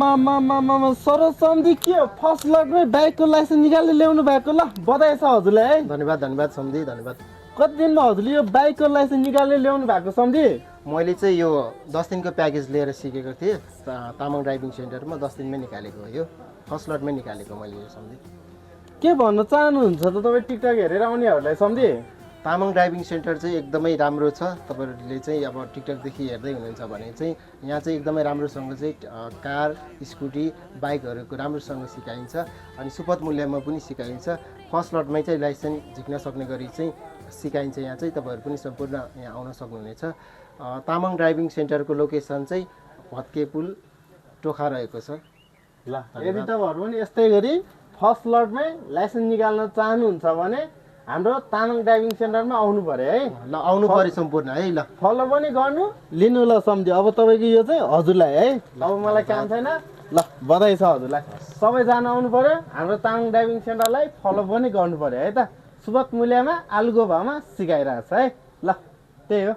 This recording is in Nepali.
सरोज सम्धी के हो फर्स्ट लटमै बाइकको लाइसेन्स निकालेर ल्याउनु भएको ल बधाई छ हजुरलाई है धन्यवाद सम्धी धन्यवाद। कति दिनमा हजुरले यो बाइकको लाइसेन्स निकालेर ल्याउनु भएको सम्धी मैले चाहिँ यो 10 दिनको प्याकेज लिएर सिकेको थिएँ तामाङ ड्राइभिङ सेन्टरमा 10 दिनमै निकालेको हो यो फर्स्ट लटमै निकालेको मैले यो सम्धी। के भन्न चाहनुहुन्छ त तपाईँ टिकटक हेरेर आउनेहरूलाई सम्धी तामाङ ड्राइभिङ सेन्टर चाहिँ एकदमै राम्रो छ। तपाईँहरूले चाहिँ अब टिकटकदेखि हेर्दै हुनुहुन्छ भने चाहिँ यहाँ चाहिँ एकदमै राम्रोसँग चाहिँ कार स्कुटी बाइकहरूको राम्रोसँग सिकाइन्छ अनि सुपथ मूल्यमा पनि सिकाइन्छ। फर्स्ट लटमै चाहिँ लाइसेन्स झिक्न सक्ने गरी चाहिँ सिकाइन्छ। यहाँ चाहिँ तपाईँहरू पनि सम्पूर्ण यहाँ आउन सक्नुहुनेछ। तामाङ ड्राइभिङ सेन्टरको लोकेसन चाहिँ भत्के पुल टोखा रहेको छ। ल यदि तपाईँहरू पनि यस्तै गरी फर्स्ट लटमै लाइसेन्स निकाल्न चाहनुहुन्छ भने हाम्रो तामाङ ड्राइभिङ सेन्टरमा आउनु पर्यो है। ल आउनु पर्यो सम्पूर्ण है। ल फलो पनि गर्नु लिनु ल सम्झ्यो। अब तपाईँको यो चाहिँ हजुरलाई है। अब मलाई काम छैन। ल बधाई छ हजुरलाई। सबैजना आउनु पर्यो हाम्रो तामाङ ड्राइभिङ सेन्टरलाई फलो पनि गर्नु पर्यो है त। सुपथ मूल्यमा आलुको भाउमा सिकाइरहेछ है। ल त्यही हो।